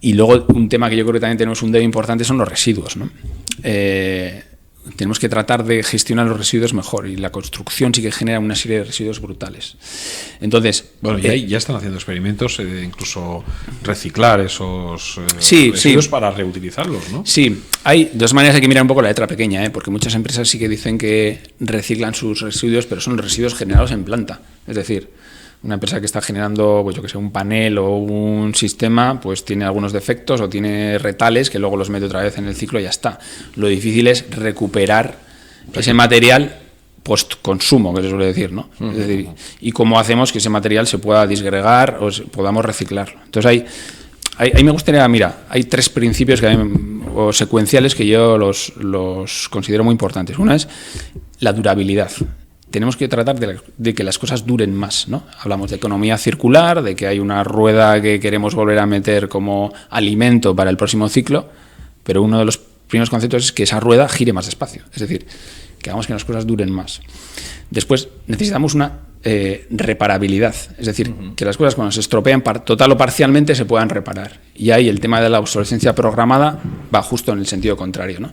Y luego un tema que yo creo que también tenemos un debe importante son los residuos, ¿no? Tenemos que tratar de gestionar los residuos mejor, y la construcción sí que genera una serie de residuos brutales. Entonces, bueno, ya están haciendo experimentos, incluso reciclar esos sí, residuos para reutilizarlos, ¿no? Sí, de todas maneras hay que mirar un poco la letra pequeña, porque muchas empresas sí que dicen que reciclan sus residuos, pero son residuos generados en planta. Es decir, una empresa que está generando, pues yo que sé, un panel o un sistema, pues tiene algunos defectos o tiene retales que luego los mete otra vez en el ciclo y ya está. Lo difícil es recuperar ese material post-consumo, que se suele decir, ¿no? Es decir, y cómo hacemos que ese material se pueda disgregar o podamos reciclarlo. Entonces ahí me gustaría, mira, hay 3 principios o secuenciales que yo los considero muy importantes. Una es la durabilidad. Tenemos que tratar de que las cosas duren más, ¿no? Hablamos de economía circular, de que hay una rueda que queremos volver a meter como alimento para el próximo ciclo, pero uno de los primeros conceptos es que esa rueda gire más despacio, es decir, que hagamos que las cosas duren más. Después necesitamos una reparabilidad, es decir, que las cosas cuando se estropean total o parcialmente se puedan reparar. Y ahí el tema de la obsolescencia programada va justo en el sentido contrario, ¿no?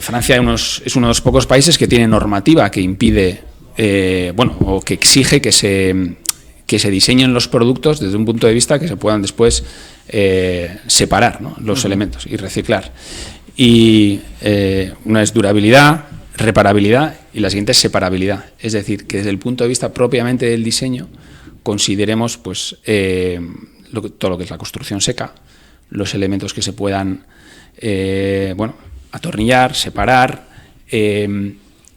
Francia es uno de los pocos países que tiene normativa que impide, o que exige que se diseñen los productos desde un punto de vista que se puedan después separar, ¿no?, los elementos y reciclar. Y una es durabilidad, reparabilidad, y la siguiente es separabilidad. Es decir, que desde el punto de vista propiamente del diseño consideremos pues, todo lo que es la construcción seca, los elementos que se puedan atornillar, separar,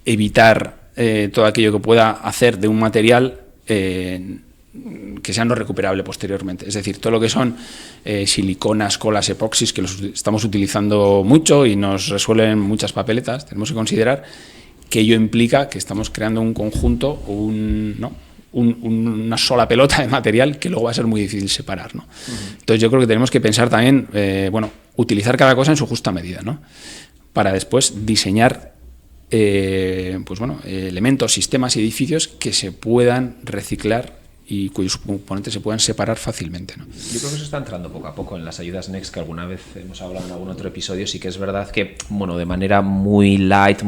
evitar todo aquello que pueda hacer de un material que sea no recuperable posteriormente. Es decir, todo lo que son siliconas, colas, epoxis, que los estamos utilizando mucho y nos resuelven muchas papeletas, tenemos que considerar que ello implica que estamos creando un conjunto o una sola pelota de material que luego va a ser muy difícil separar, ¿no? Entonces yo creo que tenemos que pensar también, utilizar cada cosa en su justa medida, ¿no?, para después diseñar elementos, sistemas y edificios que se puedan reciclar y cuyos componentes se puedan separar fácilmente, ¿no? Yo creo que eso está entrando poco a poco en las ayudas Next, que alguna vez hemos hablado en algún otro episodio. Sí que es verdad que, de manera muy light,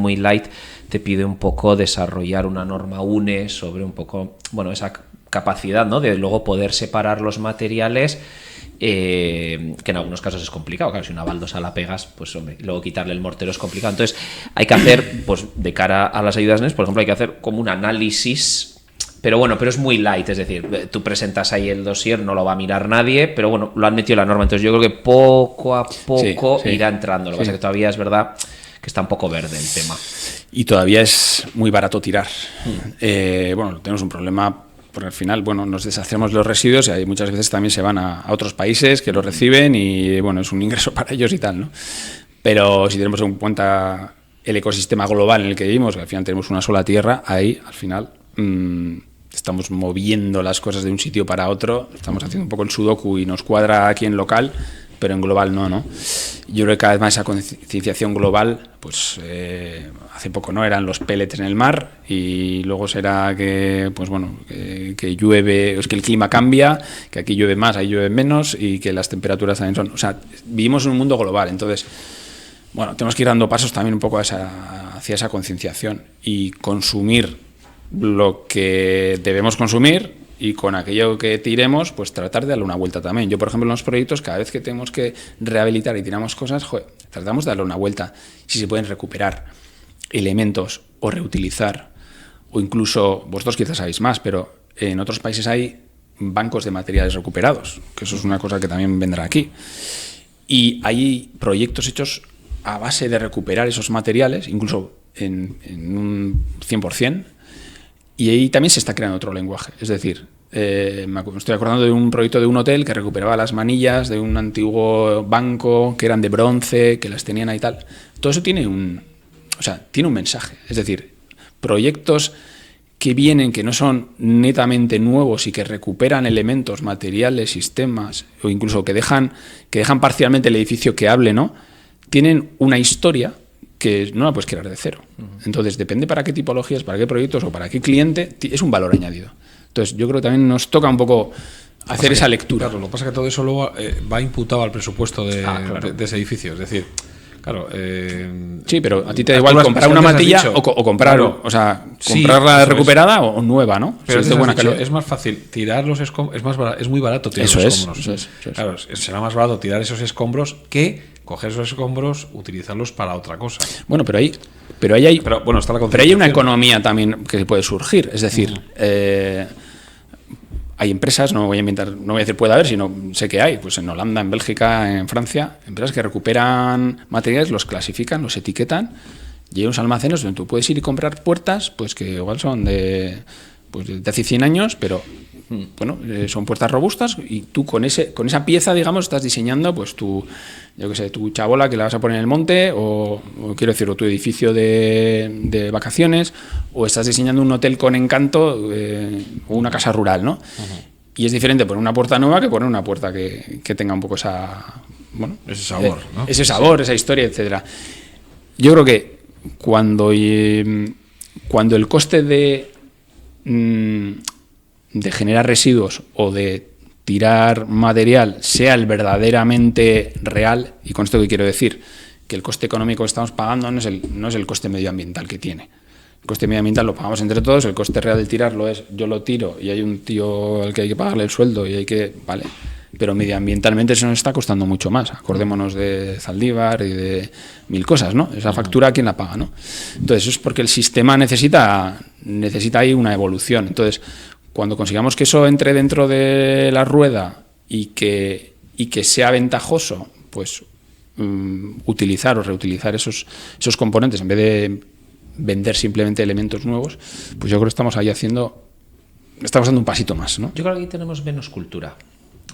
te pide un poco desarrollar una norma UNE sobre un poco, esa capacidad, ¿no?, de luego poder separar los materiales, que en algunos casos es complicado. Claro, si una baldosa la pegas, pues hombre, y luego quitarle el mortero es complicado. Entonces hay que hacer, pues de cara a las ayudas Next, por ejemplo, hay que hacer como un análisis. Pero es muy light, es decir, tú presentas ahí el dossier, no lo va a mirar nadie, pero lo han metido en la norma. Entonces yo creo que poco a poco irá entrando. Lo que pasa es que todavía es verdad que está un poco verde el tema. Y todavía es muy barato tirar. Tenemos un problema, porque al final, nos deshacemos de los residuos y hay muchas veces también se van a otros países que los reciben y, es un ingreso para ellos y tal, ¿no? Pero si tenemos en cuenta el ecosistema global en el que vivimos, que al final tenemos una sola tierra, ahí, al final, estamos moviendo las cosas de un sitio para otro, estamos haciendo un poco el sudoku y nos cuadra aquí en local, pero en global no. Yo creo que cada vez más esa concienciación global, pues hace poco no eran los pellets en el mar y luego será que que llueve, es que el clima cambia, que aquí llueve más, ahí llueve menos y que las temperaturas también son, vivimos en un mundo global, entonces tenemos que ir dando pasos también un poco hacia esa concienciación y consumir lo que debemos consumir, y con aquello que tiremos, pues tratar de darle una vuelta también. Yo, por ejemplo, en los proyectos, cada vez que tenemos que rehabilitar y tiramos cosas, tratamos de darle una vuelta, si se pueden recuperar elementos o reutilizar, o incluso, vosotros quizás sabéis más, pero en otros países hay bancos de materiales recuperados, que eso es una cosa que también vendrá aquí. Y hay proyectos hechos a base de recuperar esos materiales, incluso en un 100%, y ahí también se está creando otro lenguaje. Es decir, me estoy acordando de un proyecto de un hotel que recuperaba las manillas de un antiguo banco que eran de bronce, que las tenían ahí y tal. Todo eso tiene un mensaje. Es decir, proyectos que no son netamente nuevos y que recuperan elementos, materiales, sistemas, o incluso que dejan parcialmente el edificio que hable, ¿no?, tienen una historia que no la puedes crear de cero. Entonces, depende para qué tipologías, para qué proyectos o para qué cliente, es un valor añadido. Entonces yo creo que también nos toca un poco hacer esa lectura. Claro, lo que pasa es que todo eso luego va imputado al presupuesto de ese edificio. Es decir, claro. Sí, pero a ti te da igual comprar una matilla o comprar, claro, comprarla recuperada o nueva, ¿no? Pero si es de buena calidad. Es más fácil tirar los escombros, es muy barato tirar eso los escombros. Eso es. Claro, será más barato tirar esos escombros que coger esos escombros, utilizarlos para otra cosa. Bueno, pero hay una economía también que puede surgir. Es decir, hay empresas, no voy a decir puede haber, sino sé que hay, pues en Holanda, en Bélgica, en Francia, empresas que recuperan materiales, los clasifican, los etiquetan, y hay unos almacenes donde tú puedes ir y comprar puertas, pues que igual son de hace 100 años, pero bueno, son puertas robustas, y tú con esa pieza, digamos, estás diseñando pues tu chabola que la vas a poner en el monte, o quiero decir, o tu edificio de vacaciones, o estás diseñando un hotel con encanto, o una casa rural, ¿no? Uh-huh. Y es diferente poner una puerta nueva que poner una puerta que tenga un poco ese sabor, ¿no? Ese sabor, esa historia, etcétera. Yo creo que cuando el coste de generar residuos o de tirar material sea el verdaderamente real, y con esto que quiero decir, que el coste económico que estamos pagando no es el coste medioambiental que tiene. El coste medioambiental lo pagamos entre todos, el coste real del tirarlo es yo lo tiro y hay un tío al que hay que pagarle el sueldo y vale, pero medioambientalmente eso nos está costando mucho más. Acordémonos de Zaldívar y de mil cosas, ¿no? Esa factura, ¿quién la paga, no? Entonces, eso es porque el sistema necesita ahí una evolución. Entonces, cuando consigamos que eso entre dentro de la rueda y que sea ventajoso, pues utilizar o reutilizar esos componentes en vez de vender simplemente elementos nuevos, pues yo creo que estamos dando un pasito más, ¿no? Yo creo que aquí tenemos menos cultura.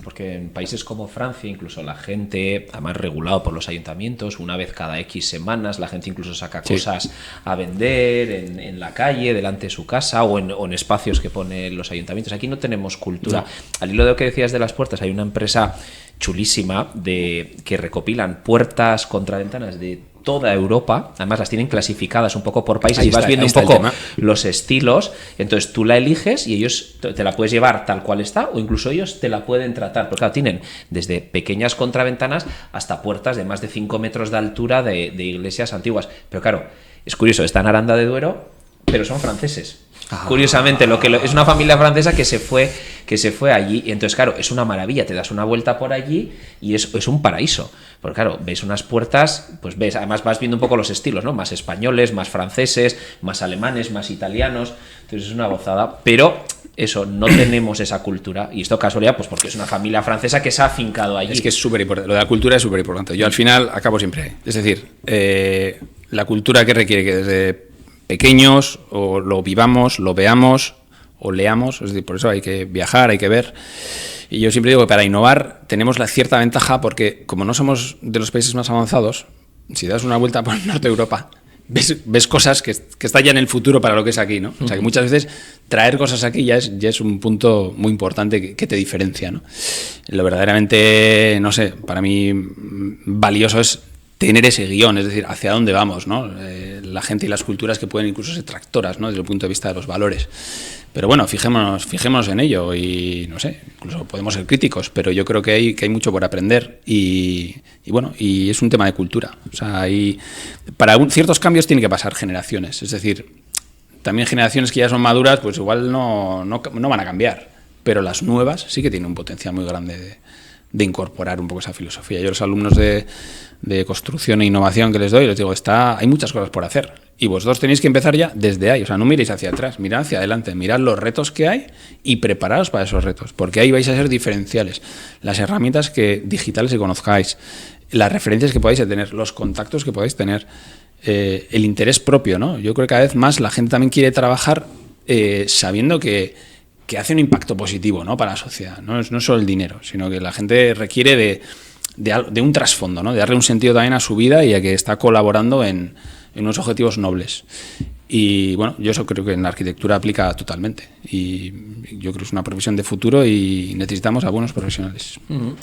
Porque en países como Francia, incluso la gente, además regulado por los ayuntamientos, una vez cada X semanas, la gente incluso saca cosas a vender en la calle, delante de su casa o en espacios que ponen los ayuntamientos. Aquí no tenemos cultura. No. Al hilo de lo que decías de las puertas, hay una empresa chulísima que recopilan puertas contra ventanas de toda Europa, además las tienen clasificadas un poco por países, y vas viendo un poco los estilos, entonces tú la eliges y ellos te la puedes llevar tal cual está, o incluso ellos te la pueden tratar, porque claro, tienen desde pequeñas contraventanas hasta puertas de más de 5 metros de altura de iglesias antiguas, pero claro, es curioso, está en Aranda de Duero, pero son franceses. Curiosamente, es una familia francesa que se fue allí, y entonces claro, es una maravilla, te das una vuelta por allí y es un paraíso, porque claro, ves unas puertas, pues además vas viendo un poco los estilos, ¿no? Más españoles, más franceses, más alemanes, más italianos, entonces es una gozada, pero eso, no tenemos esa cultura, y esto casualidad, pues porque es una familia francesa que se ha afincado allí. Es que es súper importante, lo de la cultura es súper importante. Yo al final acabo siempre ahí, es decir, la cultura que requiere que desde pequeños o lo vivamos, lo veamos o leamos, es decir, por eso hay que viajar, hay que ver. Y yo siempre digo que para innovar tenemos la cierta ventaja porque como no somos de los países más avanzados, si das una vuelta por el norte de Europa, ves cosas que están ya en el futuro para lo que es aquí, ¿no? O sea, que muchas veces traer cosas aquí ya es un punto muy importante que te diferencia, ¿no? Lo verdaderamente, no sé, para mí valioso es tener ese guión, es decir, hacia dónde vamos, ¿no? La gente y las culturas que pueden incluso ser tractoras, ¿no? Desde el punto de vista de los valores. Pero bueno, fijémonos en ello y no sé, incluso podemos ser críticos, pero yo creo que hay mucho por aprender y bueno, y es un tema de cultura. O sea, para ciertos cambios tienen que pasar generaciones, es decir, también generaciones que ya son maduras, pues igual no van a cambiar, pero las nuevas sí que tienen un potencial muy grande de incorporar un poco esa filosofía. Yo a los alumnos de construcción e innovación que les doy, les digo, hay muchas cosas por hacer y vosotros tenéis que empezar ya desde ahí, o sea, no miréis hacia atrás, mirad hacia adelante, mirad los retos que hay y preparaos para esos retos, porque ahí vais a ser diferenciales. Las herramientas digitales que conozcáis, las referencias que podáis tener, los contactos que podáis tener, el interés propio, ¿no? Yo creo que cada vez más la gente también quiere trabajar sabiendo que hace un impacto positivo, ¿no? Para la sociedad. No es solo el dinero, sino que la gente requiere de un trasfondo, ¿no? De darle un sentido también a su vida y a que está colaborando en unos objetivos nobles. Y bueno, yo eso creo que en la arquitectura aplica totalmente. Y yo creo que es una profesión de futuro y necesitamos a buenos profesionales. Uh-huh.